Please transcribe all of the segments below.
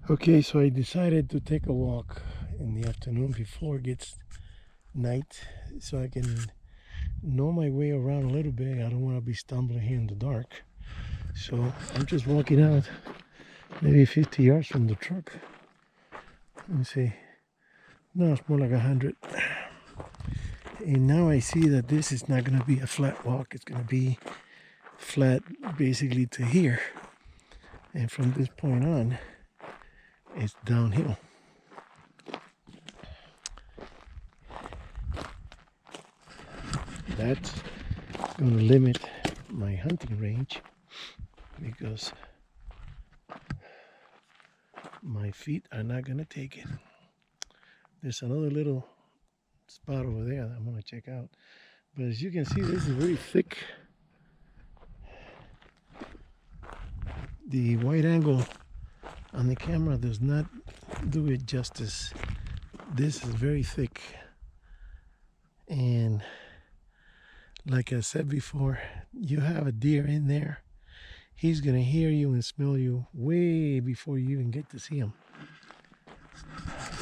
Okay, so I decided to take a walk in the afternoon before it gets night so I can know my way around a little bit. I don't want to be stumbling here in the dark. So I'm just walking out maybe 50 yards from the truck. Let me see. No, it's more like 100. And now I see that this is not going to be a flat walk. It's going to be flat basically to here. And from this point on, it's downhill. That's going to limit my hunting range because my feet are not going to take it. There's another little spot over there that I'm going to check out. But as you can see, this is very thick. The wide angle on the camera does not do it justice. This is very thick. And like I said before, you have a deer in there, he's going to hear you and smell you way before you even get to see him.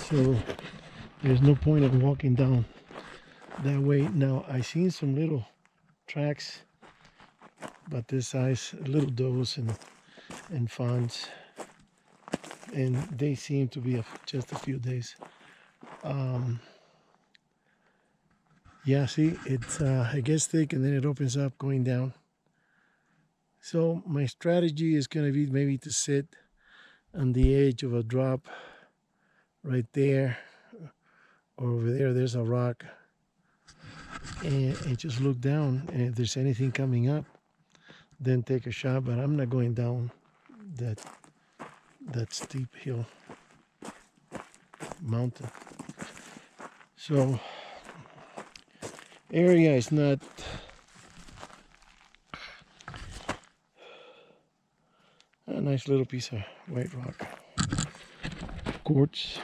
So there's no point in walking down that way. Now I seen some little tracks about this size, little does and fawns, and they seem to be just a few days. Yeah, see, it gets thick and then it opens up going down. So my strategy is going to be maybe to sit on the edge of a drop right there, or over there there's a rock, and just look down, and if there's anything coming up, then take a shot. But I'm not going down that steep hill mountain. So area is not a nice little piece of white rock, quartz.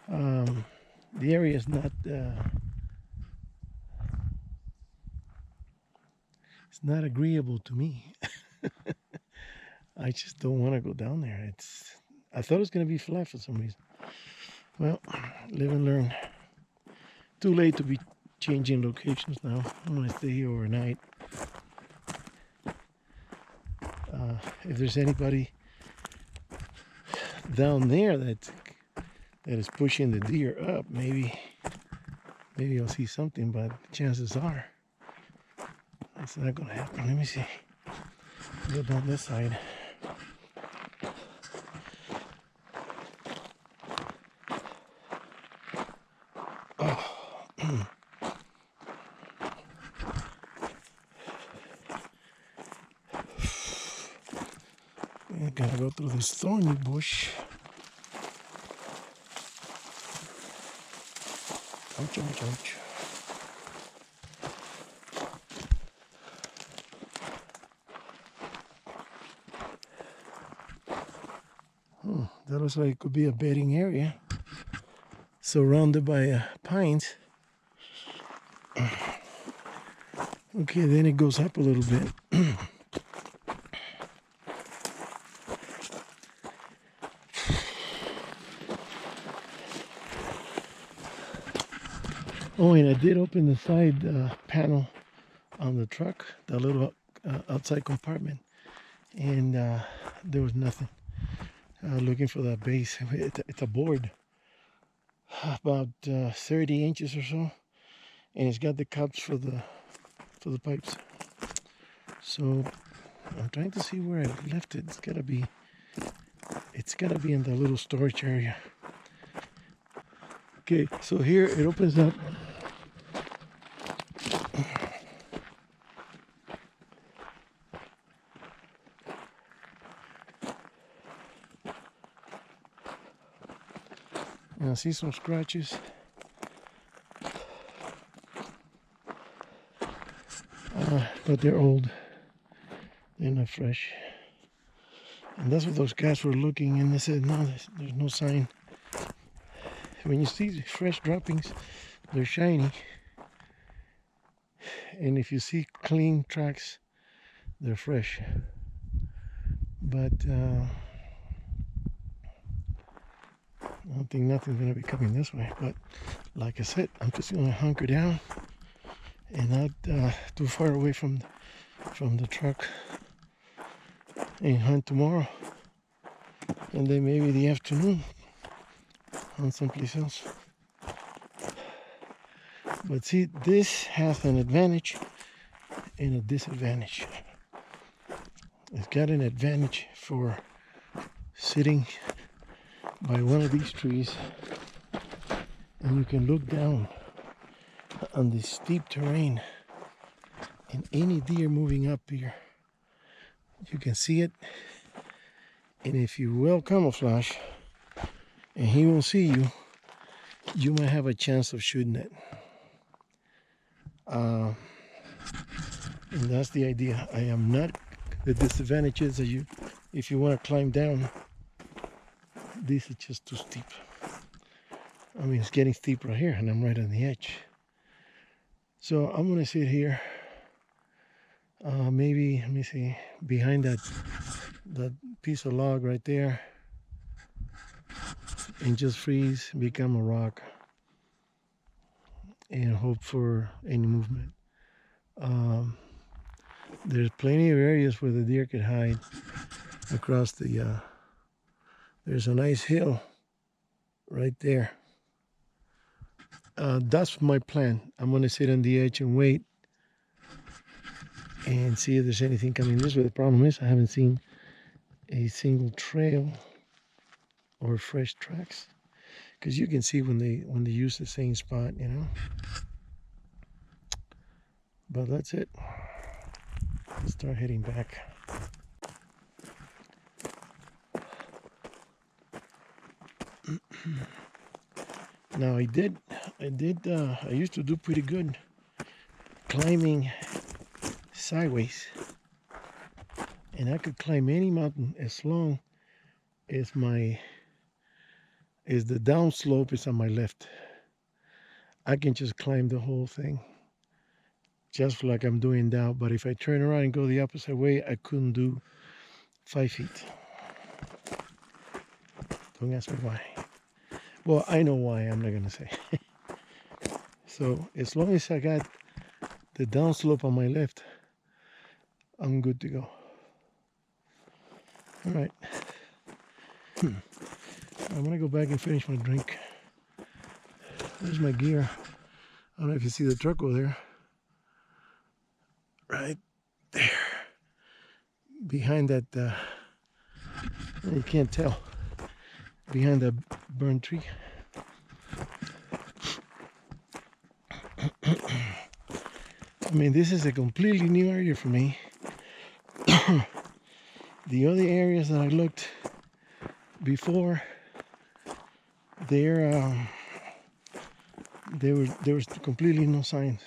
The area is not it's not agreeable to me. I just don't want to go down there. I thought it was going to be flat for some reason. Well, live and learn. Too late to be changing locations now. I'm going to stay here overnight. If there's anybody down there that is pushing the deer up, maybe I'll see something, but chances are it's not going to happen. Let me see. Go down this side. I gotta go through this thorny bush. Ouch, ouch, ouch. That looks like it could be a bedding area, surrounded by pines. Okay, then it goes up a little bit. Oh, and I did open the side panel on the truck, the little outside compartment, and there was nothing. Looking for that base. It's a board about 30 inches or so, and it's got the cups for the pipes. So I'm trying to see where I left it. It's gotta be in the little storage area. Okay, so here it opens up. And I see some scratches. But they're old. They're not fresh. And that's what those guys were looking, and they said, no, there's no sign. When you see fresh droppings, they're shiny. And if you see clean tracks, they're fresh. But I don't think nothing's gonna be coming this way, but like I said, I'm just gonna hunker down and not too far away from the truck and hunt tomorrow, and then maybe the afternoon hunt someplace else. But see, this has an advantage and a disadvantage. It's got an advantage for sitting by one of these trees and you can look down on the steep terrain, and any deer moving up here, you can see it. And if you well camouflage and he won't see you, you might have a chance of shooting it. And that's the idea. I am not, the disadvantage is that if you want to climb down, this is just too steep. I mean, it's getting steep right here and I'm right on the edge. So I'm gonna sit here, maybe, let me see, behind that piece of log right there, and just freeze, become a rock, and hope for any movement. There's plenty of areas where the deer could hide across the, there's a nice hill right there. That's my plan. I'm gonna sit on the edge and wait and see if there's anything coming this way. The problem is I haven't seen a single trail or fresh tracks, because you can see when they use the same spot, you know. But that's it. Let's start heading back. Now I used to do pretty good climbing sideways, and I could climb any mountain as long as the downslope is on my left. I can just climb the whole thing just like I'm doing now. But if I turn around and go the opposite way, I couldn't do 5 feet. Don't ask me why. Well, I know why, I'm not gonna say. So as long as I got the downslope on my left, I'm good to go. All right. I'm gonna go back and finish my drink. There's my gear. I don't know if you see the truck over there. Right there. Behind that, you can't tell. Behind that burned tree. I mean, this is a completely new area for me. The other areas that I looked before, there was completely no signs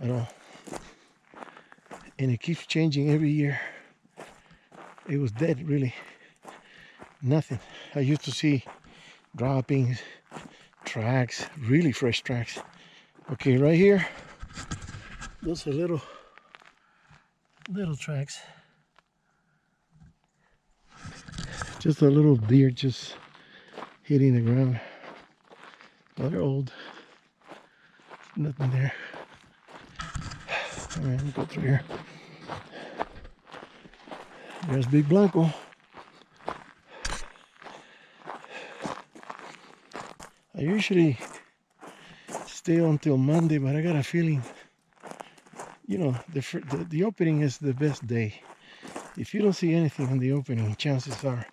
at all, and it keeps changing every year. It was dead, really. Nothing. I used to see droppings, tracks, really fresh tracks. Okay, right here, those are little tracks. Just a little deer just hitting the ground. Oh, they're old. Nothing there. All right, let me go through here. There's Big Blanco. I usually stay until Monday, but I got a feeling, you know, the opening is the best day. If you don't see anything on the opening, chances are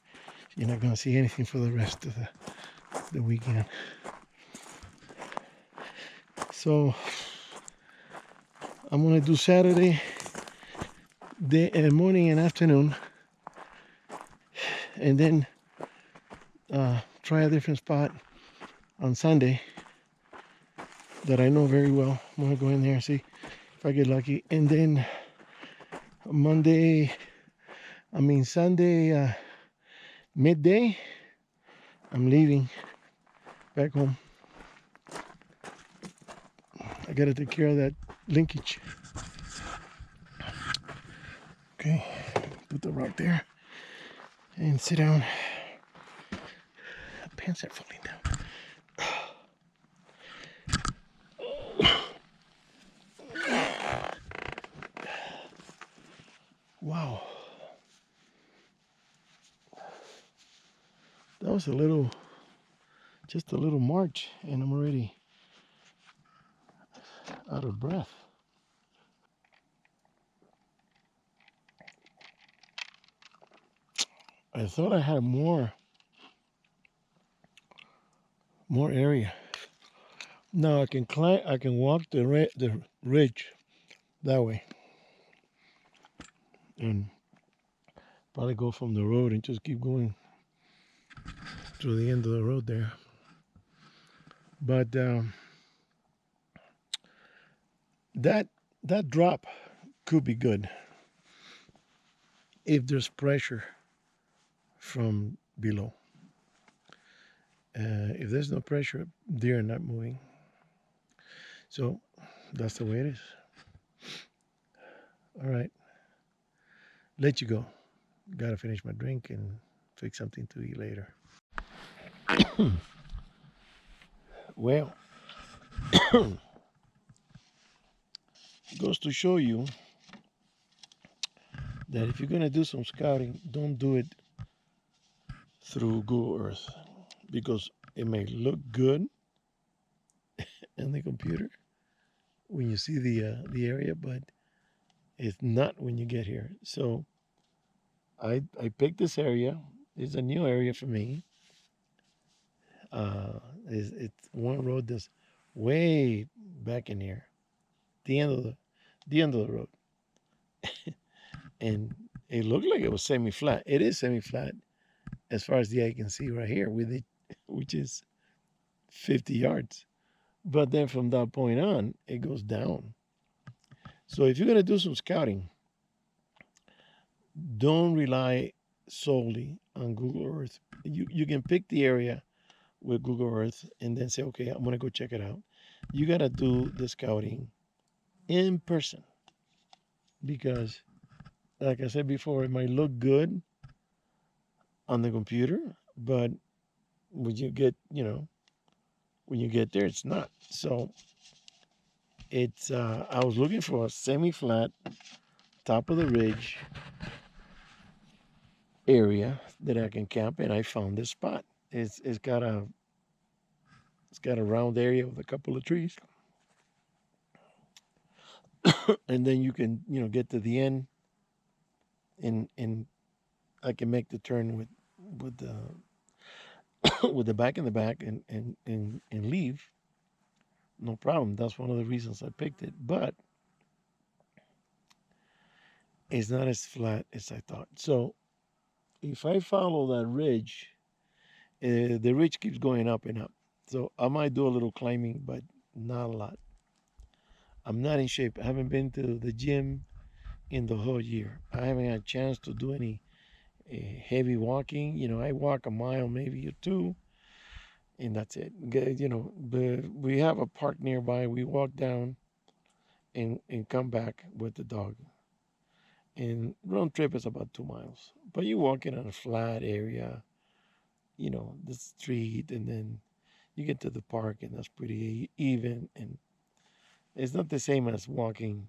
you're not going to see anything for the rest of the weekend. So I'm going to do Saturday morning and afternoon, and then try a different spot on Sunday that I know very well. I'm going to go in there and see if I get lucky. And then Sunday midday, I'm leaving back home. I got to take care of that linkage. Okay, put the rock there and sit down. pants are falling down. Wow. That was just a little march, and I'm already out of breath. I thought I had more area. Now I can climb. I can walk the ridge that way, and probably go from the road and just keep going to the end of the road there. But that drop could be good if there's pressure from below. If there's no pressure, deer are not moving. So that's the way it is. All right, let you go. Gotta finish my drink and fix something to eat later. Well, goes to show you that if you're gonna do some scouting, don't do it through Google Earth, because it may look good in the computer when you see the area, but it's not when you get here. So I picked this area. It's a new area for me. It's one road that's way back in here, the end of the road, and it looked like it was semi-flat. It is semi-flat as far as the eye can see right here, with it, which is 50 yards. But then from that point on, it goes down. So if you're gonna do some scouting, don't rely solely on Google Earth. You can pick the area with Google Earth and then say, okay, I'm gonna go check it out. You gotta do the scouting in person, because, like I said before, it might look good on the computer, but when you get, when you get there, it's not. So it's I was looking for a semi-flat, top of the ridge area that I can camp, and I found this spot. It's got a round area with a couple of trees, and then you can get to the end, and I can make the turn with the with the back in the back, and leave, no problem. That's one of the reasons I picked it, but it's not as flat as I thought. So if I follow that ridge, the ridge keeps going up and up. So I might do a little climbing, but not a lot. I'm not in shape. I haven't been to the gym in the whole year. I haven't had a chance to do any heavy walking. I walk a mile, maybe or two, and that's it. But we have a park nearby. We walk down and come back with the dog. And round trip is about 2 miles. But you're walking on a flat area, the street, and then you get to the park, and that's pretty even. And it's not the same as walking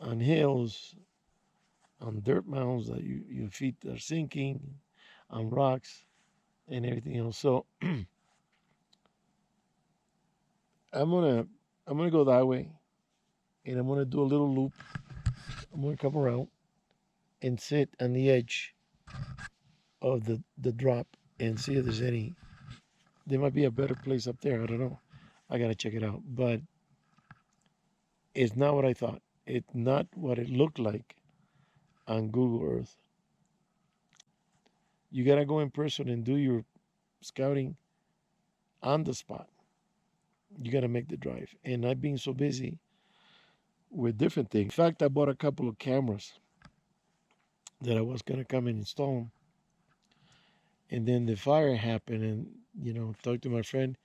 on hills, on dirt mounds that your feet are sinking, on rocks and everything else. So I'm gonna go that way, and I'm gonna do a little loop. I'm gonna come around and sit on the edge of the drop and see if there's any. There might be a better place up there. I don't know. I gotta check it out. But it's not what I thought. It's not what it looked like on Google Earth. You gotta go in person and do your scouting on the spot. You gotta make the drive. And I've been so busy with different things. In fact, I bought a couple of cameras that I was gonna come and install them. And then the fire happened, and talked to my friend,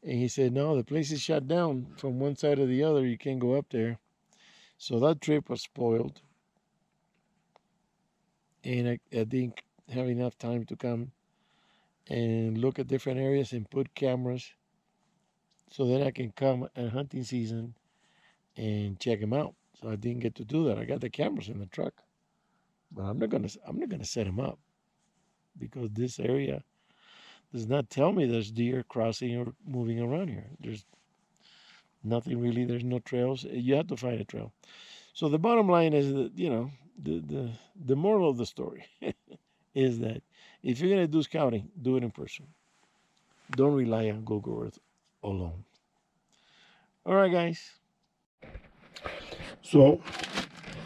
and he said, "No, the place is shut down from one side or the other. You can't go up there." So that trip was spoiled, and I didn't have enough time to come and look at different areas and put cameras so then I can come at hunting season and check them out. So I didn't get to do that. I got the cameras in the truck, but I'm not gonna set them up because this area does not tell me there's deer crossing or moving around here. There's nothing really. There's no trails. You have to find a trail. So the bottom line is that the moral of the story is that if you're gonna do scouting, do it in person. Don't rely on Google Earth alone. All right, guys. So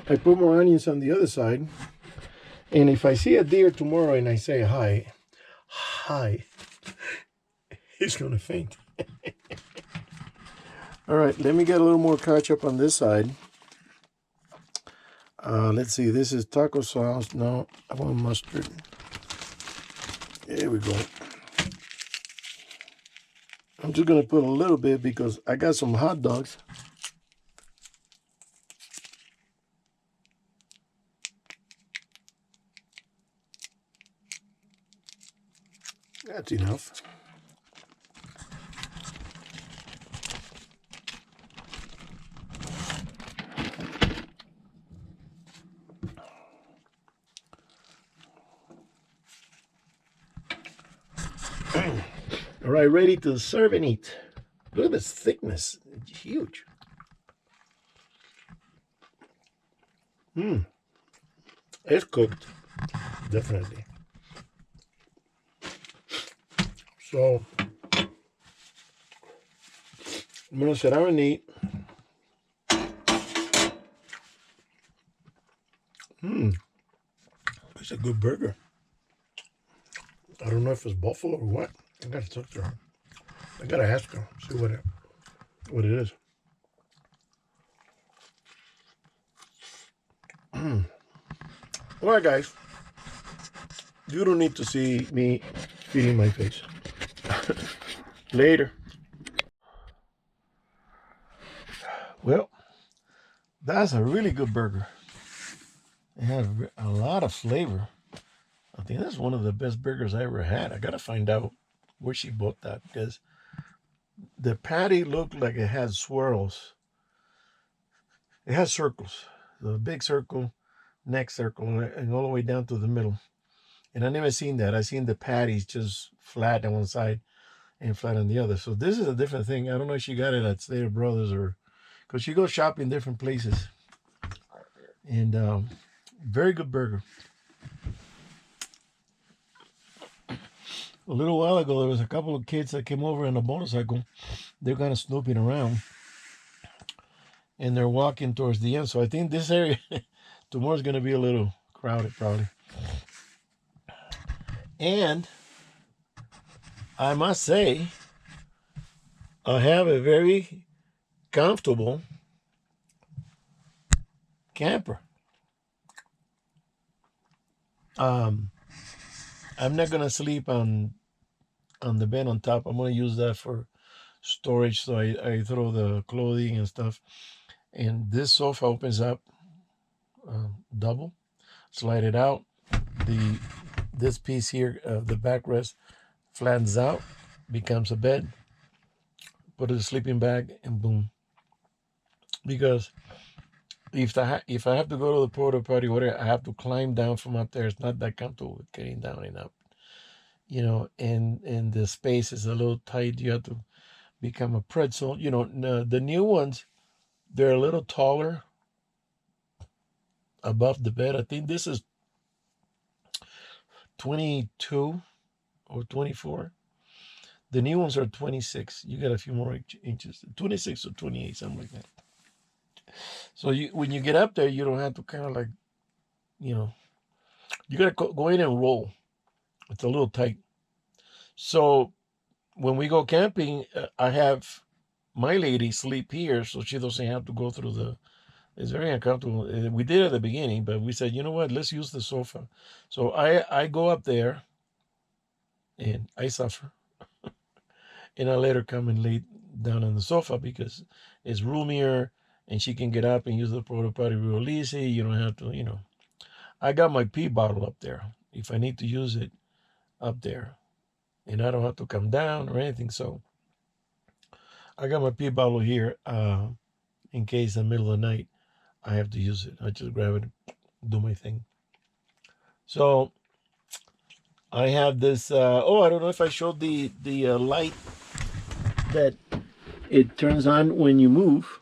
I put more onions on the other side, and if I see a deer tomorrow and I say hi, he's gonna faint. All right, let me get a little more ketchup on this side. Let's see, this is taco sauce. No, I want mustard. There we go. I'm just gonna put a little bit because I got some hot dogs. That's enough. All right, ready to serve and eat. Look at this thickness. It's huge. It's cooked, definitely. So I'm gonna sit down and eat. It's a good burger. I don't know if it's buffalo or what. I gotta talk to her. I gotta ask her, see what it is. All right, guys. You don't need to see me feeding my face. Later. Well, that's a really good burger. It has a lot of flavor. I think that's one of the best burgers I ever had. I gotta find out where she bought that because the patty looked like it had swirls. It has circles. The big circle, next circle, and all the way down to the middle. And I never seen that. I seen the patties just flat on one side and flat on the other. So this is a different thing. I don't know if she got it at Stater Brothers or because she goes shopping different places. And very good burger. A little while ago, there was a couple of kids that came over on a motorcycle. They're kind of snooping around. And they're walking towards the end. So I think this area tomorrow's going to be a little crowded probably. And I must say, I have a very comfortable camper. I'm not going to sleep on the bed on top. I'm going to use that for storage. So I throw the clothing and stuff. And this sofa opens up double, slide it out. This piece here, the backrest, flattens out, becomes a bed. Put it in a sleeping bag, and boom. Because if I have to go to the porta potty, whatever, I have to climb down from up there. It's not that comfortable with getting down and up, and the space is a little tight. You have to become a pretzel. The new ones, they're a little taller above the bed. I think this is 22 or 24. The new ones are 26. You got a few more inches, 26 or 28, something like that. So when you get up there, you don't have to kind of like, you got to go in and roll. It's a little tight. So when we go camping, I have my lady sleep here so she doesn't have to go through it's very uncomfortable. We did at the beginning, but we said, you know what, let's use the sofa. So I go up there and I suffer. And I let her come and lay down on the sofa because it's roomier and she can get up and use the porta potty real easy. You don't have to, I got my pee bottle up there if I need to use it up there. and I don't have to come down or anything. So I got my pee bottle here in case in the middle of the night I have to use it. I just grab it, do my thing. So I have this. Oh, I don't know if I showed the light that it turns on when you move.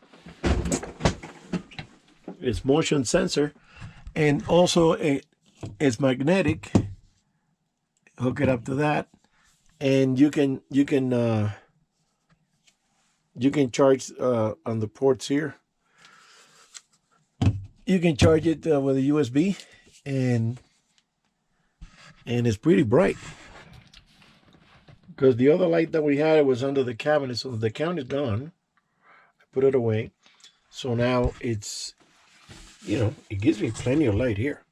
It's motion sensor, and also it's magnetic. Hook it up to that, and you can charge on the ports here. You can charge it with a USB, and it's pretty bright. Because the other light that we had was under the cabinet, so the cabinet is gone. I put it away, so now it's, it gives me plenty of light here.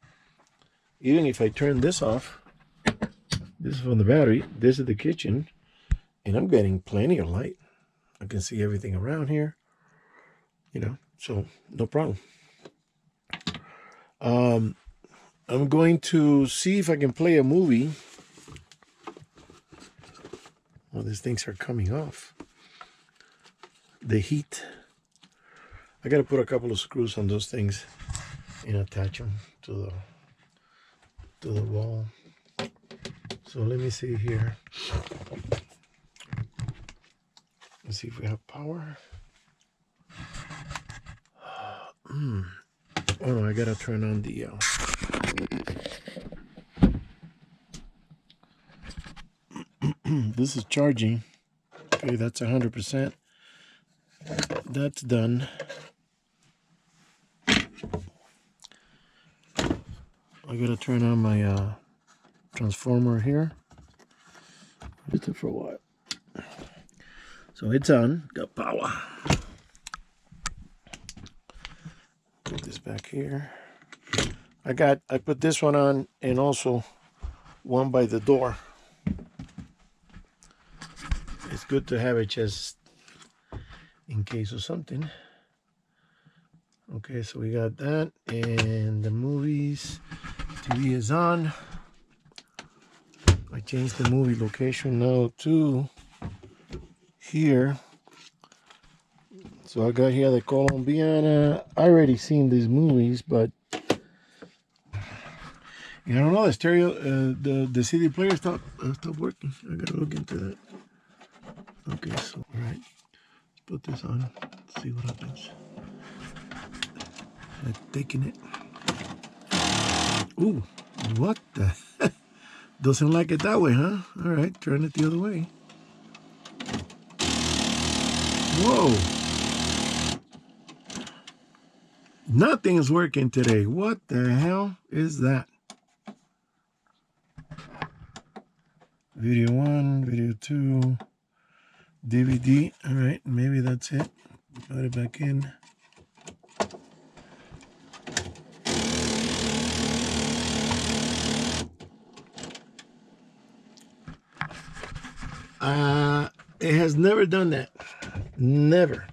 Even if I turn this off, this is from the battery, this is the kitchen, and I'm getting plenty of light. I can see everything around here, so no problem. I'm going to see if I can play a movie. Well, these things are coming off. The heat. I got to put a couple of screws on those things and attach them to the wall. So let me see here. Let's see if we have power. Oh no, I gotta turn on the this is charging. Okay, that's 100%. That's done. I gotta turn on my transformer here. Just for what? So it's on. Got power. Put this back here. I put this one on, and also one by the door. It's good to have it just in case of something. Okay, so we got that, and the movies. TV is on. I changed the movie location now to here. So I got here the Colombiana. I already seen these movies, but I don't know, the stereo, the CD player stopped working. I gotta look into that. Okay, so all right, let's put this on. Let's see what happens. I'm taking it. Ooh, what the? Doesn't like it that way, huh? All right, turn it the other way. Whoa! Nothing is working today. What the hell is that? Video 1, video 2, DVD. All right, maybe that's it. Put it back in. It has never done that. Never.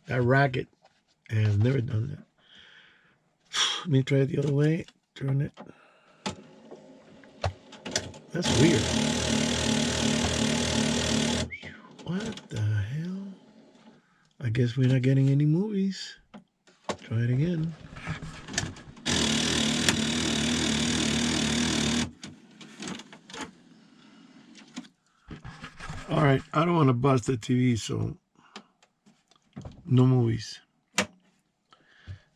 That racket has never done that. Let me try it the other way. Turn it. That's weird. What the hell? I guess we're not getting any movies. Try it again. All right, I don't want to bust the TV, so no movies.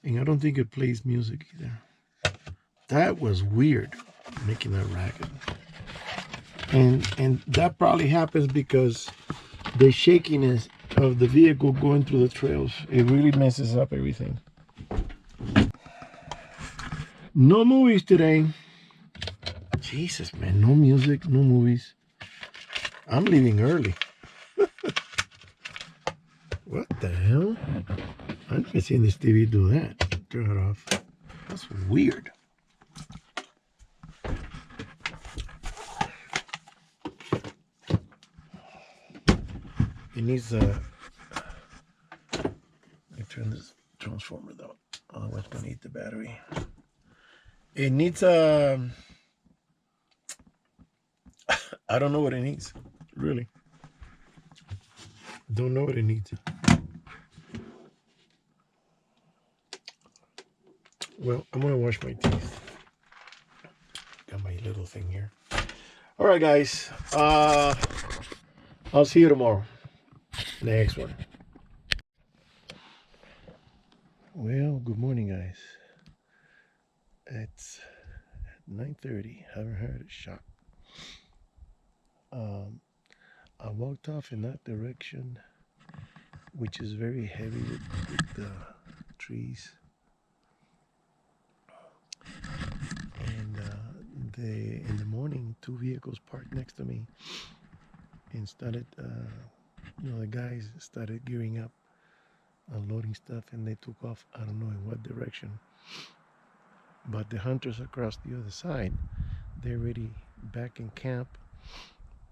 And I don't think it plays music either. That was weird, making that racket. And that probably happens because the shakiness of the vehicle going through the trails, it really messes up everything. No movies today. Jesus, man, no music, no movies. I'm leaving early. What the hell? I've never seen this TV do that. Turn it off. That's weird. It needs a... Let me turn this transformer though. Otherwise, it's gonna eat the battery. It needs a I don't know what it needs. Really. Don't know what it needs. Well, I'm gonna wash my teeth. Got my little thing here. All right, guys. I'll see you tomorrow. Next one. Well, good morning, guys. It's 9:30. Haven't heard a shot. Um, I walked off in that direction, which is very heavy with the trees. And in the morning, two vehicles parked next to me and started, the guys started gearing up, unloading stuff, and they took off. I don't know in what direction. But the hunters across the other side, they're already back in camp.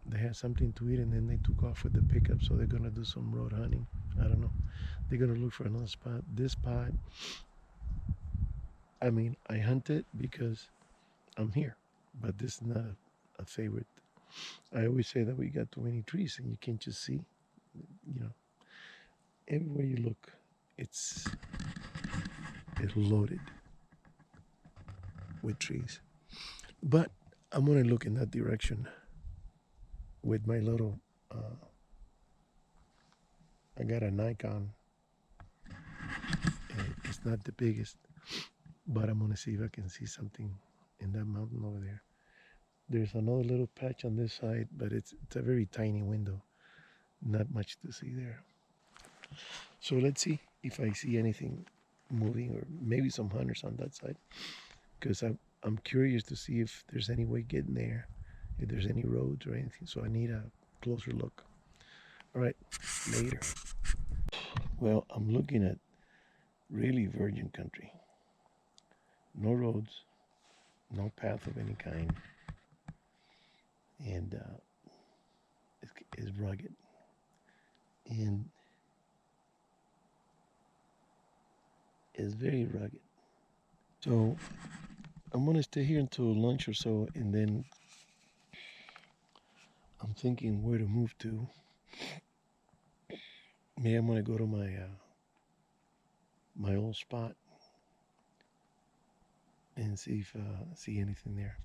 They had something to eat, and then they took off with the pickup. So they're gonna do some road hunting. I don't know. They're gonna look for another spot. This spot, I mean, I hunted because I'm here, but this is not a favorite. I always say that we got too many trees, and you can't just see. You know, everywhere you look, it's loaded with trees. But I'm gonna look in that direction with my little. I got a Nikon. It's not the biggest, but I'm gonna see if I can see something in that mountain over there. There's another little patch on this side, but it's a very tiny window. Not much to see there. So let's see if I see anything moving, or maybe some hunters on that side, because I'm curious to see if there's any way getting there, if there's any roads or anything. So I need a closer look. All right, later. Well, I'm looking at really virgin country. No roads, no path of any kind, and it's rugged. And it's very rugged. So I'm gonna stay here until lunch or so, and then I'm thinking where to move to. Maybe I'm gonna go to my old spot and see if see anything there.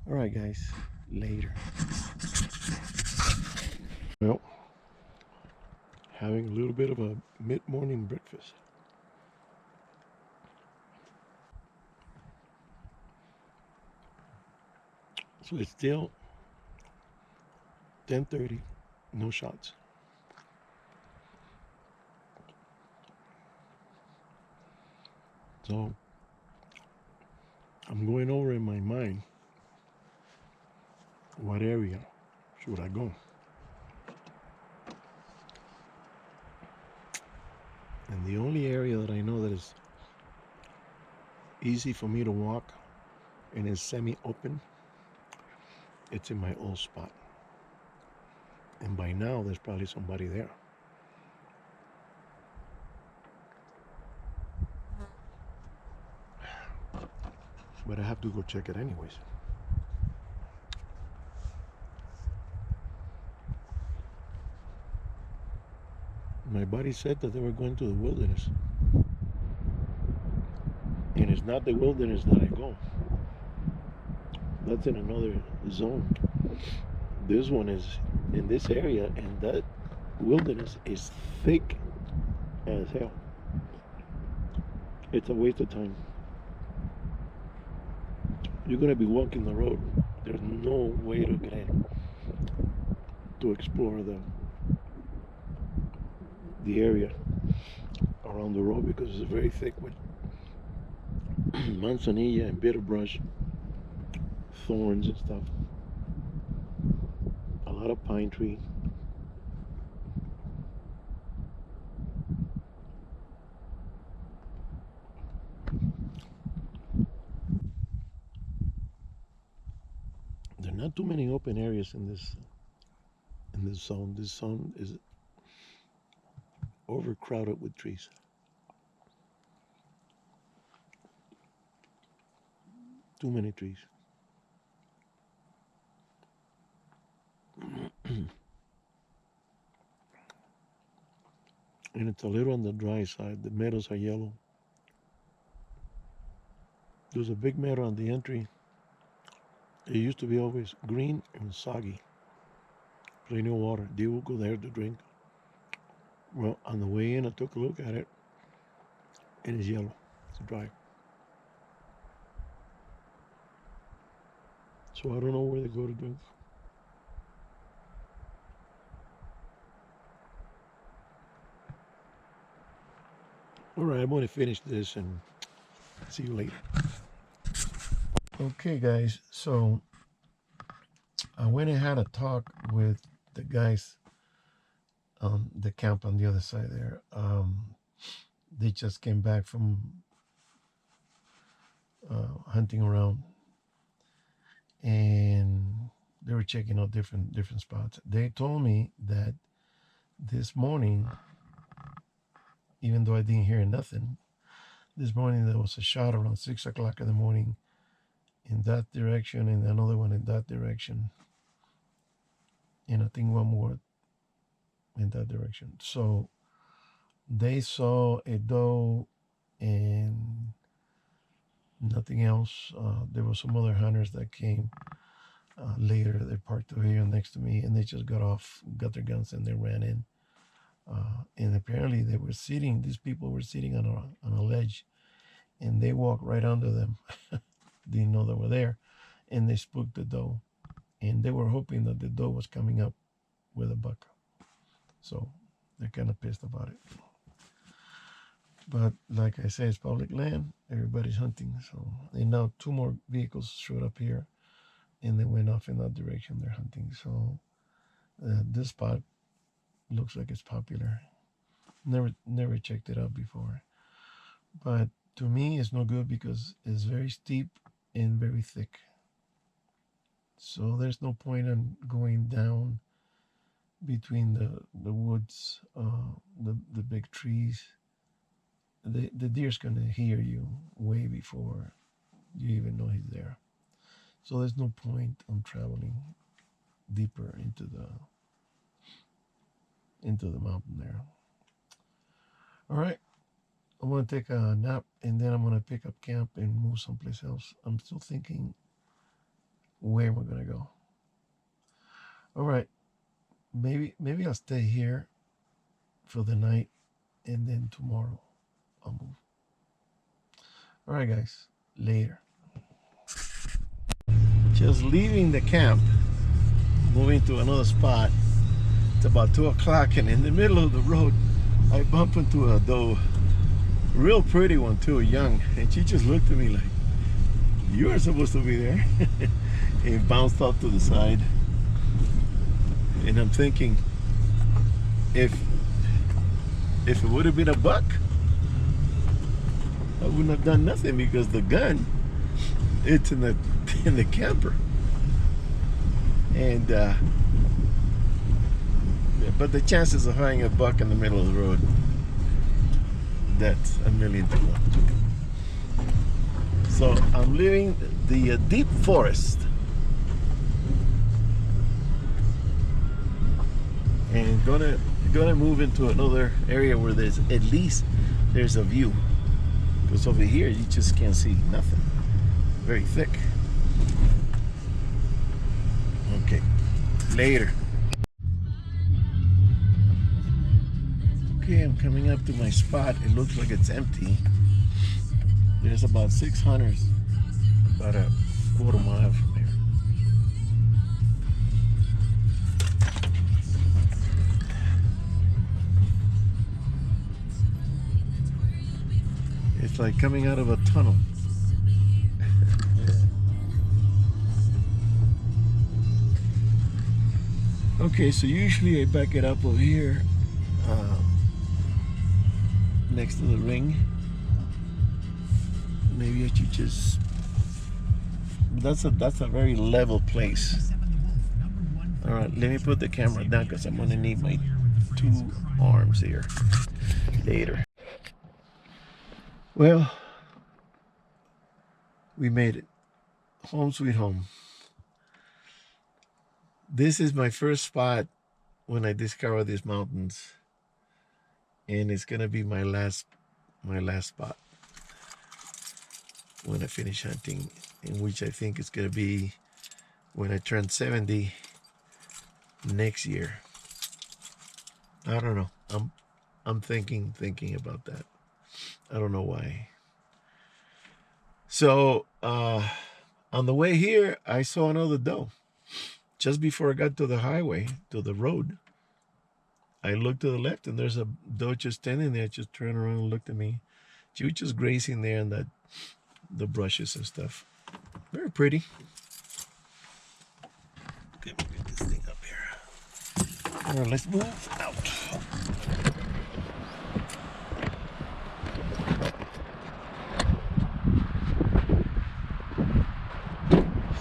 All right, guys. Later. Well, having a little bit of a mid-morning breakfast. So it's still 10:30. No shots. So I'm going over in my mind what area should I go. And the only area that I know that is easy for me to walk and is semi-open, it's in my old spot. And by now, there's probably somebody there. But I have to go check it anyways. My buddy said that they were going to the wilderness. And it's not the wilderness that I go. That's in another zone. This one is in this area, and that wilderness is thick as hell. It's a waste of time. You're gonna be walking the road. There's no way to get in to explore the area around the road because it's very thick with manzanilla and bitterbrush, thorns and stuff. A lot of pine tree. There are not too many open areas in this zone. This zone is overcrowded with trees. Too many trees. And it's a little on the dry side. The meadows are yellow. There's a big meadow on the entry. It used to be always green and soggy. Plenty of water. They will go there to drink. Well, on the way in, I took a look at it, and it's yellow. It's dry. So I don't know where they go to drink. All right, I'm going to finish this and see you later. Okay, guys, so I went and had a talk with the guys on the camp on the other side there. They just came back from hunting around, and they were checking out different spots. They told me that this morning, even though I didn't hear nothing, this morning there was a shot around 6 o'clock in the morning in that direction, and another one in that direction, and I think one more in that direction. So they saw a doe and nothing else. There were some other hunters that came later. They parked over here next to me, and they just got their guns, and they ran in. And apparently they were sitting, these people were sitting on a ledge, and they walked right under them. Didn't know they were there, and they spooked the doe, and they were hoping that the doe was coming up with a buck. So they're kind of pissed about it. But like I said, it's public land. Everybody's hunting. So, and now 2 more vehicles showed up here, and they went off in that direction. They're hunting. So this spot looks like it's popular. Never checked it out before. But to me, it's no good because it's very steep and very thick. So there's no point in going down between the woods, the big trees. The deer's going to hear you way before you even know he's there. So there's no point on traveling deeper into the mountain there. All right, I'm going to take a nap, and then I'm going to pick up camp and move someplace else. I'm still thinking where we're going to go. All right, maybe I'll stay here for the night, and then tomorrow I'll move. All right, guys, later. Just leaving the camp, moving to another spot. It's about 2 o'clock, and in the middle of the road, I bump into a doe. Real pretty one too, young, and she just looked at me like, "You are supposed to be there." And bounced off to the side. And I'm thinking, if it would have been a buck, I wouldn't have done nothing, because the gun, it's in the camper. And but the chances of finding a buck in the middle of the road, that's a million to 1. So I'm leaving the deep forest and gonna move into another area where there's at least there's a view, because over here you just can't see nothing. Very thick. Okay, later. Okay, I'm coming up to my spot. It looks like it's empty. There's about 6 hunters about a quarter mile from here. It's like coming out of a tunnel. Okay, so usually I back it up over here next to the ring. Maybe I should just, that's a very level place. All right, let me put the camera down, because I'm gonna need my 2 arms here later. Well, we made it. Home sweet home. This is my first spot when I discover these mountains, and it's gonna be my last spot when I finish hunting, in which I think it's gonna be when I turn 70 next year. I don't know. I'm thinking about that. I don't know why. So on the way here, I saw another doe. Just before I got to the highway, to the road, I looked to the left, and there's a doe just standing there. Just turned around and looked at me. She was just grazing there in the brushes and stuff. Very pretty. Let me get this thing up here. All right, let's move out.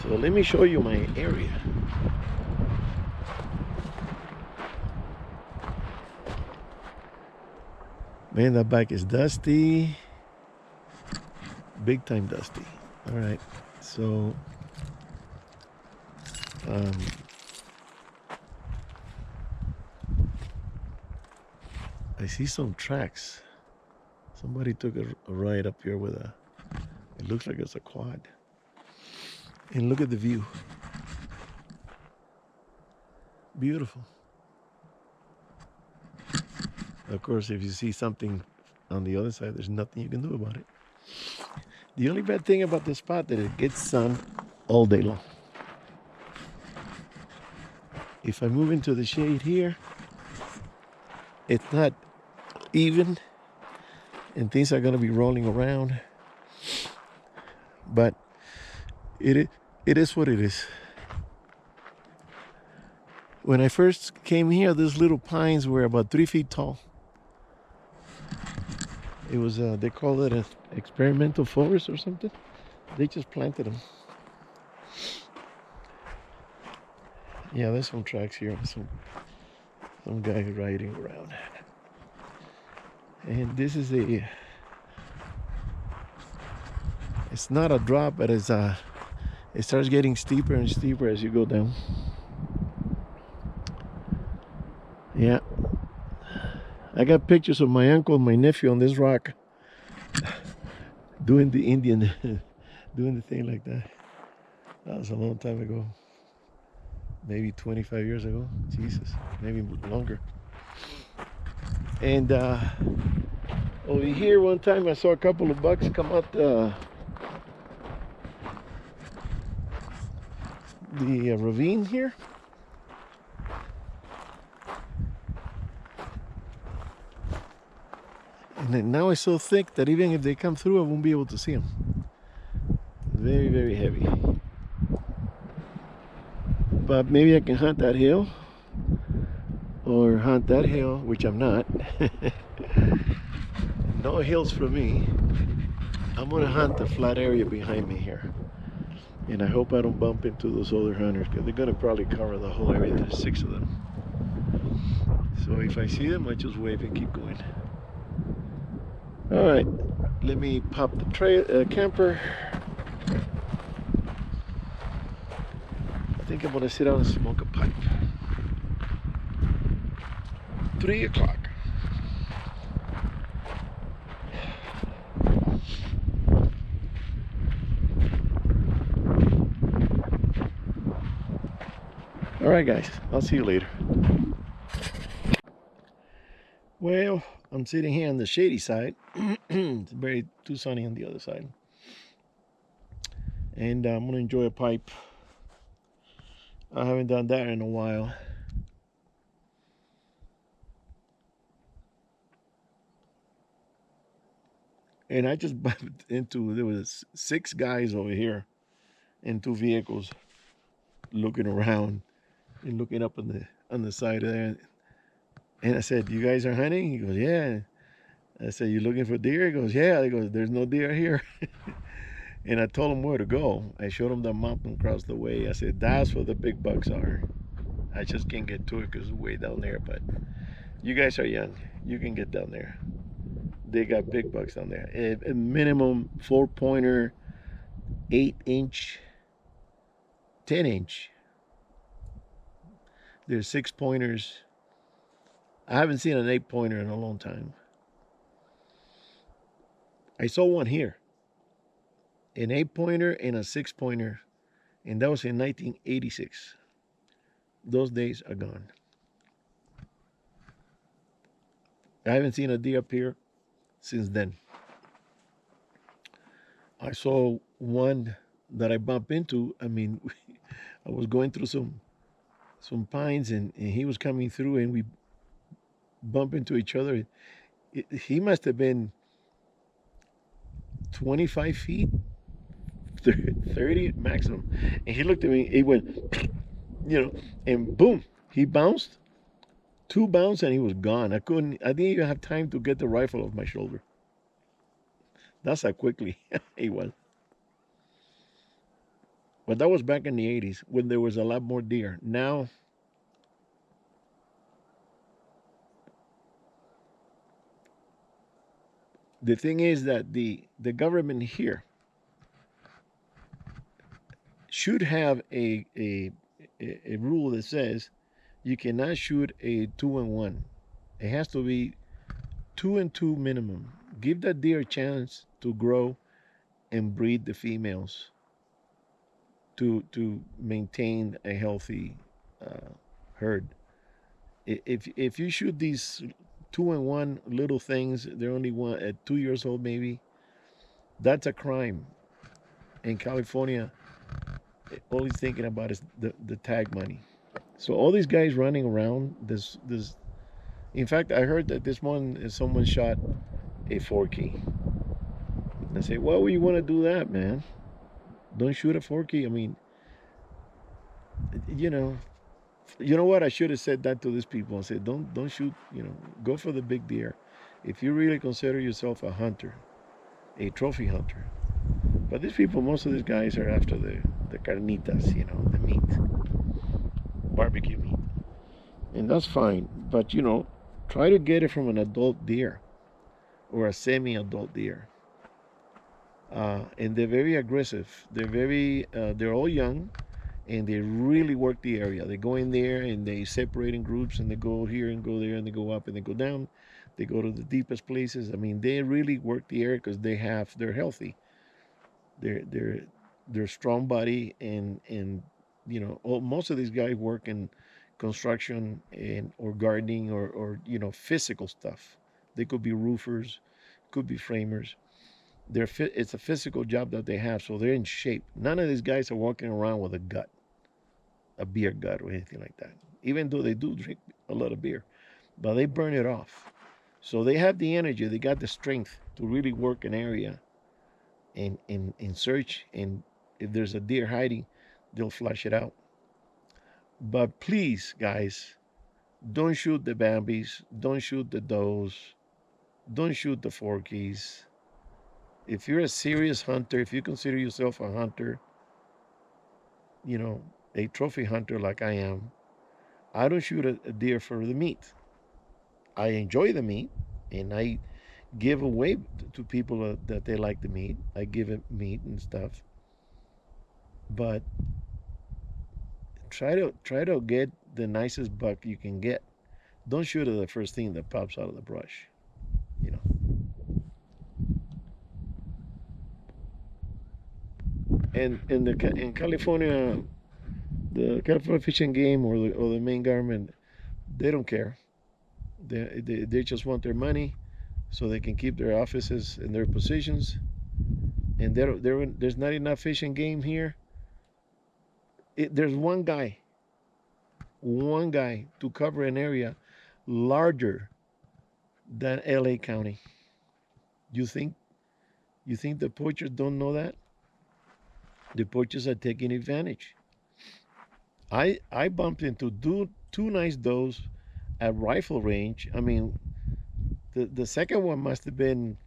So let me show you my area. Man, that bike is dusty. Big time dusty. All right, so I see some tracks. Somebody took a ride up here with a, it looks like it's a quad. And look at the view. Beautiful. Of course, if you see something on the other side, there's nothing you can do about it. The only bad thing about this spot that it gets sun all day long. If I move into the shade here, it's not even, and things are going to be rolling around. But it is what it is. When I first came here, these little pines were about 3 feet tall. It was, they call it an experimental forest or something. They just planted them. Yeah, there's some tracks here. Some guy riding around. And this is it's not a drop, but it starts getting steeper and steeper as you go down. Yeah. I got pictures of my uncle and my nephew on this rock doing the Indian, doing the thing like that. That was a long time ago. Maybe 25 years ago. Jesus, maybe longer. And over here one time I saw a couple of bucks come out the ravine here. And then now it's so thick that even if they come through, I won't be able to see them. Very, very heavy. But maybe I can hunt that hill, or hunt that hill, which I'm not. No hills for me. I'm gonna hunt the flat area behind me here. And I hope I don't bump into those other hunters, because they're gonna probably cover the whole area. There's 6 of them. So if I see them, I just wave and keep going. All right, let me pop the camper. I think I'm gonna sit down and smoke a pipe. 3 o'clock. All right, guys, I'll see you later. Well, I'm sitting here on the shady side. It's very too sunny on the other side. And I'm gonna enjoy a pipe. I haven't done that in a while. And I just bumped into, there was 6 guys over here in 2 vehicles looking around and looking up on the side of there. And I said, "You guys are hunting?" He goes, "Yeah." I said, "You looking for deer?" He goes, "Yeah." He goes, "There's no deer here." And I told him where to go. I showed him the mountain across the way. I said, "That's where the big bucks are." I just can't get to it because it's way down there. But you guys are young. You can get down there. They got big bucks down there. A minimum 4-pointer, 8-inch, 10-inch. There's 6 pointers. I haven't seen an 8 pointer in a long time. I saw one here, an 8 pointer and a 6 pointer, and that was in 1986. Those days are gone. I haven't seen a deer up here since then. I saw one that I bumped into. I mean, I was going through some pines, and he was coming through, and we bumped into each other. He must have been 25 feet, 30 maximum. And he looked at me, he went, and boom, he bounced, 2 bounce, and he was gone. I didn't even have time to get the rifle off my shoulder. That's how quickly he was. But that was back in the 80s when there was a lot more deer. Now, the thing is that the government here should have a rule that says you cannot shoot a 2-and-1. It has to be 2-and-2 minimum. Give that deer a chance to grow and breed the females to maintain a healthy herd. If you shoot these 2-and-1 little things, they're only one at 2 years old maybe. That's a crime. In California, all he's thinking about is the tag money. So all these guys running around, this. In fact, I heard that this one someone shot a forky. And I say, why would you want to do that, man? Don't shoot a forky. I mean, you know, what? I should have said that to these people. I said, don't shoot. Go for the big deer. If you really consider yourself a hunter, a trophy hunter. But these people, most of these guys are after the carnitas, the meat, barbecue meat, and that's fine. But try to get it from an adult deer or a semi-adult deer. And they're very aggressive. They're all young, and they really work the area. They go in there and they separate in groups, and they go here and go there, and they go up and they go down. They go to the deepest places. I mean, they really work the area because they're healthy. They're strong body, and most of these guys work in construction and or gardening or physical stuff. They could be roofers, could be framers. It's a physical job that they have, so they're in shape. None of these guys are walking around with a beer gut or anything like that. Even though they do drink a lot of beer, but they burn it off. So they have the energy, they got the strength to really work an area and search, and if there's a deer hiding, they'll flush it out. But please, guys, don't shoot the Bambis, don't shoot the does, don't shoot the forkies. If you're a serious hunter, if you consider yourself a hunter, a trophy hunter like I am, I don't shoot a deer for the meat. I enjoy the meat, and I give away to people that they like the meat. I give it meat and stuff, but try to get the nicest buck you can get. Don't shoot at the first thing that pops out of the brush. You know. And in California, the California Fish and Game or the Maine government, they don't care. They just want their money, so they can keep their offices and their positions. And there's not enough fish and game here. There's one guy to cover an area larger than LA County. You think the poachers don't know that? The poachers are taking advantage. I bumped into two nice does at rifle range. I mean, the second one must have been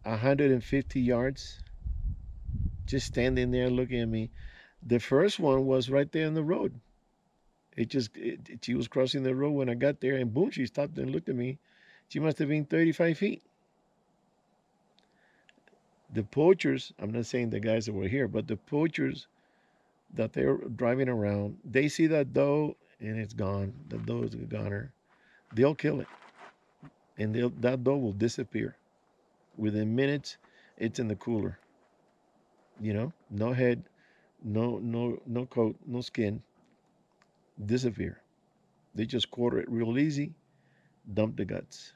150 yards, just standing there looking at me. The first one was right there on the road. She was crossing the road when I got there, and boom, she stopped and looked at me. She must have been 35 feet. The poachers, I'm not saying the guys that were here, but the poachers that they're driving around, they see that doe and it's gone. The doe is a goner. They'll kill it, and that doe will disappear within minutes. It's in the cooler. No head, no coat, no skin. Disappear. They just quarter it real easy. Dump the guts.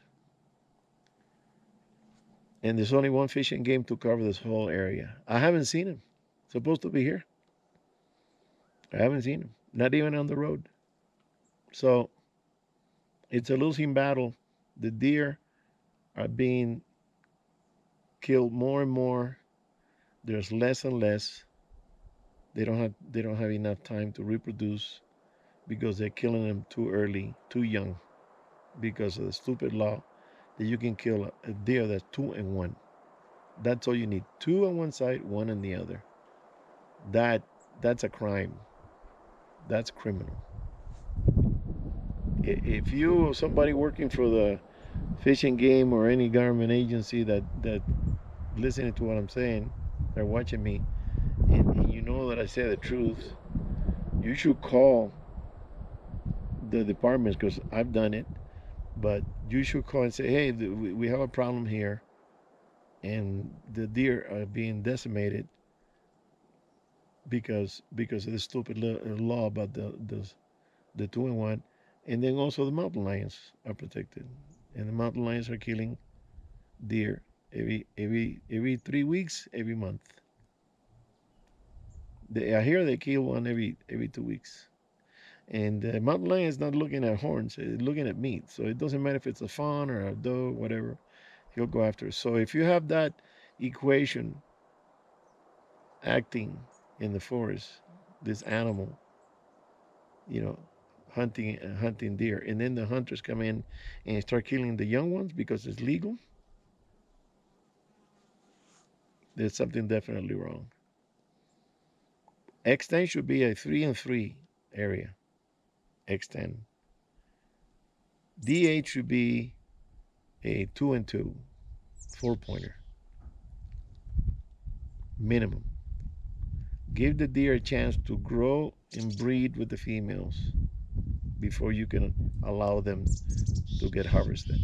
And there's only one fishing game to cover this whole area. I haven't seen him. Supposed to be here. I haven't seen him. Not even on the road. So it's a losing battle. The deer are being killed more and more. There's less and less. They don't have enough time to reproduce because they're killing them too early, too young, because of the stupid law that you can kill a deer that's 2 and 1. That's all you need. 2 on one side, 1 on the other. That's a crime. That's criminal. If you or somebody working for the Fish and Game or any government agency that listening to what I'm saying, they're watching me, and you know that I say the truth, you should call the departments because I've done it. But you should call and say, hey, we have a problem here, and the deer are being decimated because of this stupid law about the 2 and 1, and then also the mountain lions are protected, and the mountain lions are killing deer every 3 weeks, every month. I hear they kill one every 2 weeks, and the mountain lion is not looking at horns; it's looking at meat. So it doesn't matter if it's a fawn or a doe, whatever, he'll go after it. So if you have that equation acting in the forest, this animal, you know, hunting deer, and then the hunters come in and start killing the young ones because it's legal, there's something definitely wrong. X10 should be a 3 and 3 area. X10. D8 should be a 2 and 2 4-pointer minimum. Give the deer a chance to grow and breed with the females before you can allow them to get harvested.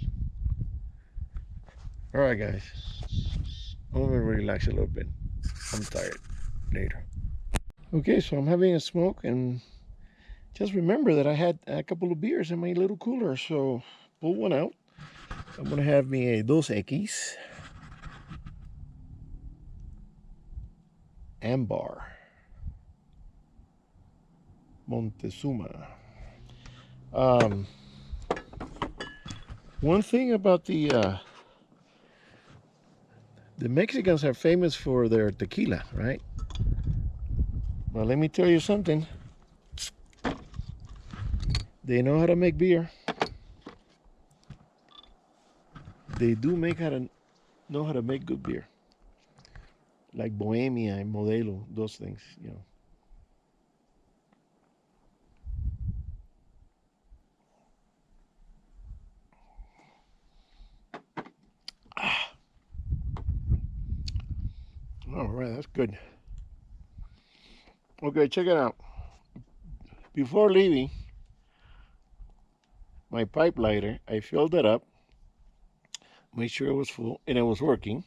All right, guys. I'm gonna relax a little bit. I'm tired. Later. Okay, so I'm having a smoke, and just remember that I had a couple of beers in my little cooler, so pull one out. I'm gonna have me a Dos Equis Ambar Montezuma. One thing about the Mexicans are famous for their tequila, right? Well, let me tell you something. They know how to make beer. They do know how to make good beer, like Bohemia and Modelo, those things, All right, that's good. Okay, check it out. Before leaving, my pipe lighter, I filled it up, made sure it was full, and it was working.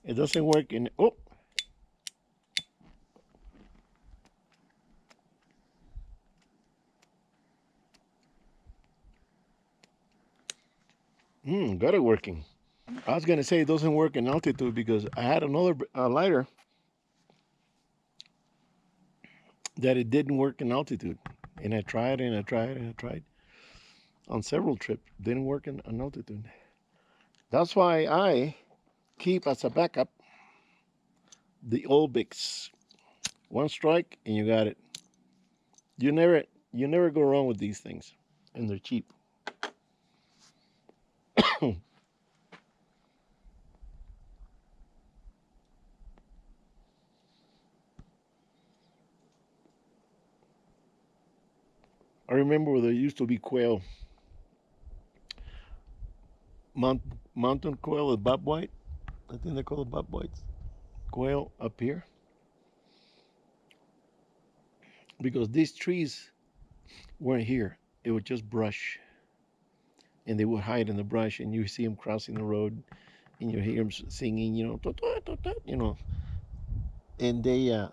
It doesn't work in, got it working. I was gonna say it doesn't work in altitude because I had another lighter that it didn't work in altitude, and I tried and I tried and I tried on several trips. Didn't work in altitude. That's why I keep as a backup the Olbix. One strike and you got it. You never go wrong with these things, and they're cheap. I remember where there used to be quail, mountain quail with bob white. I think they call it bob whites. Quail up here. because these trees weren't here. It was just brush, and they would hide in the brush, and you see them crossing the road, and you hear them singing, "Tut, tut, tut, tut," and they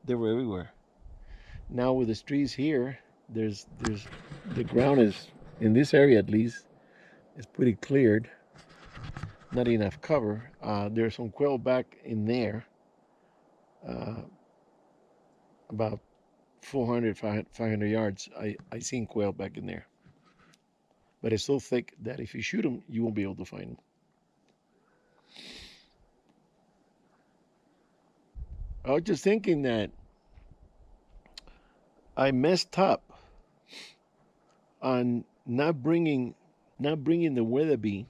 were everywhere. Now with the trees here, there's the ground is in this area at least is pretty cleared, not enough cover. There's some quail back in there, uh, about 400, 500 yards. I seen quail back in there, but it's so thick that if you shoot them, you won't be able to find them. I was just thinking that I messed up on not bringing the Weatherby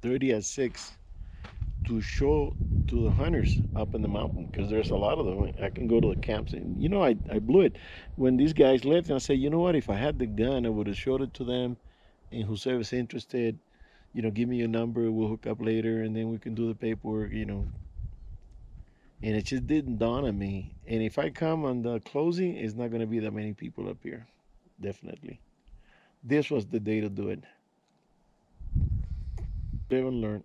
30 at 6 to show to the hunters up in the mountain, because there's a lot of them. I can go to the camps, and I blew it when these guys left, and I said, you know what, if I had the gun, I would have showed it to them, and whoever's interested, give me your number, we'll hook up later, and then we can do the paperwork, and it just didn't dawn on me. And if I come on the closing, it's not going to be that many people up here, definitely. This was the day to do it. Live and learn.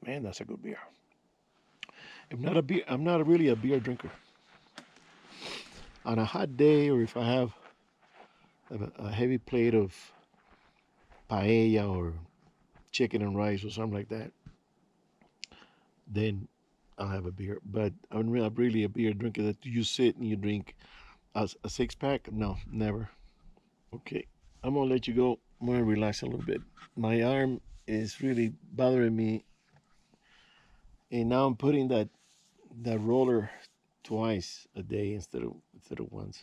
Man, that's a good beer. I'm not really a beer drinker. On a hot day, or if I have a heavy plate of paella or chicken and rice or something like that, then I'll have a beer. But I'm not really a beer drinker that you sit and you drink a 6 pack. No, never. Okay, I'm gonna let you go. I'm gonna relax a little bit. My arm is really bothering me, and now I'm putting that roller twice a day instead of once.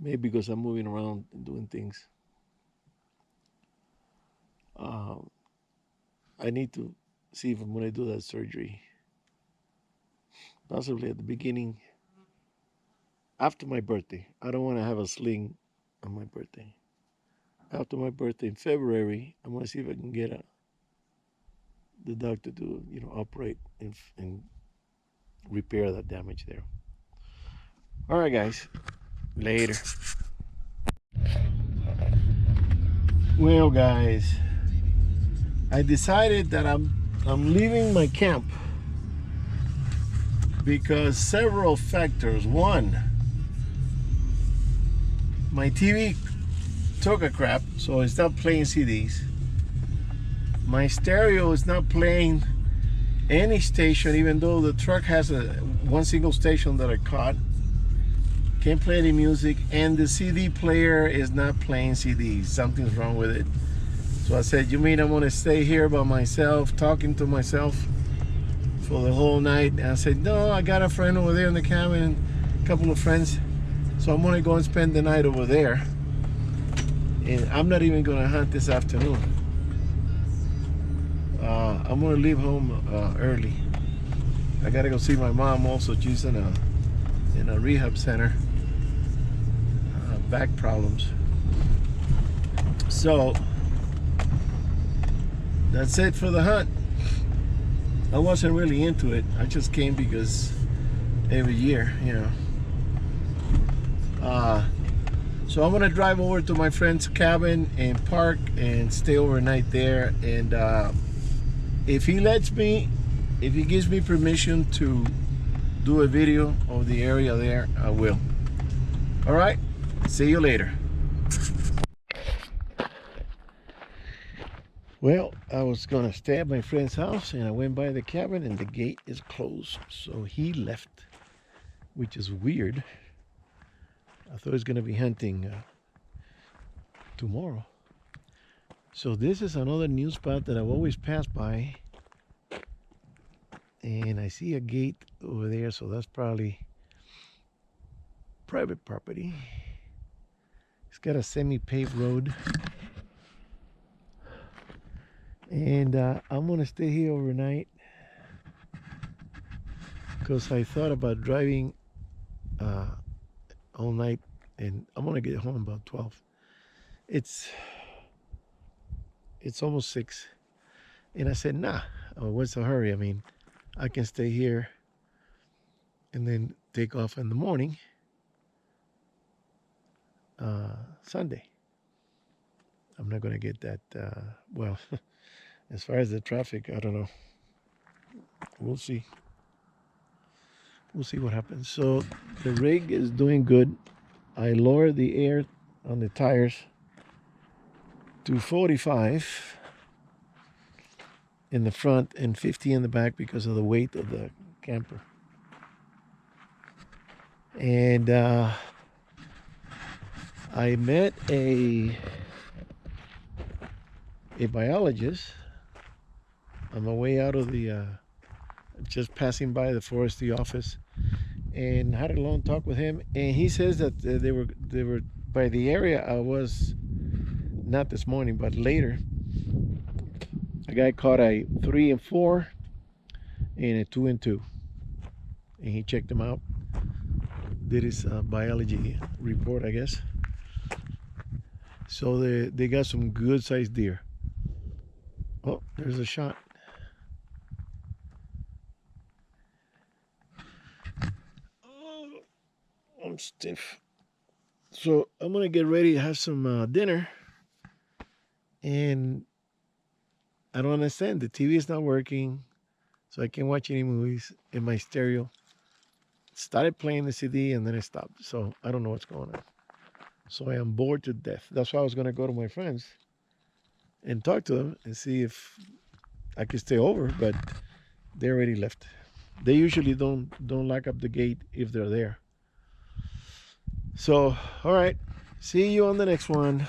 Maybe because I'm moving around and doing things. Um, I need to see if I'm going to do that surgery. Possibly at the beginning, after my birthday. I don't want to have a sling on my birthday. After my birthday in February, I'm going to see if I can get the doctor to, operate and repair that damage there. All right, guys. Later. Well, guys, I decided that I'm leaving my camp because several factors. One, my TV took a crap, so it's not playing CDs. My stereo is not playing any station, even though the truck has one single station that I caught. Can't play any music, and the CD player is not playing CDs. Something's wrong with it. So I said, you mean I'm gonna stay here by myself, talking to myself for the whole night? And I said, no, I got a friend over there in the cabin, a couple of friends. So I'm gonna go and spend the night over there. And I'm not even gonna hunt this afternoon. I'm gonna leave home early. I gotta go see my mom also. She's in a rehab center. Back problems. So that's it for the hunt. I wasn't really into it. I just came because every year, so I'm gonna drive over to my friend's cabin and park and stay overnight there. And if he lets me, if he gives me permission to do a video of the area there, I will. All right, see you later. Well, I was gonna stay at my friend's house, and I went by the cabin and the gate is closed, so he left, which is weird. I thought he was gonna be hunting tomorrow. So this is another new spot that I've always passed by, and I see a gate over there, so that's probably private property. It's got a semi-paved road, And I'm gonna stay here overnight because I thought about driving all night, and I'm gonna get home about 12. It's almost 6, and I said, nah. What's the hurry? I mean, I can stay here and then take off in the morning, Sunday. I'm not gonna get that. Well, as far as the traffic, I don't know. We'll see. We'll see what happens. So the rig is doing good. I lowered the air on the tires to 45 in the front and 50 in the back because of the weight of the camper. And I met a biologist on my way out of the just passing by the forestry office, and had a long talk with him. And he says that they were by the area I was, not this morning but later. A guy caught a 3 and 4 and a 2 and 2, and he checked them out, did his biology report, I guess. So they got some good sized deer. Oh, there's a shot. Oh, I'm stiff. So I'm gonna get ready to have some dinner, and I don't understand. The TV is not working, so I can't watch any movies. In my stereo started playing the CD and then it stopped. So I don't know what's going on. So I am bored to death. That's why I was gonna go to my friends and talk to them and see if I could stay over, but they already left. They usually don't lock up the gate if they're there. So, all right. See you on the next one.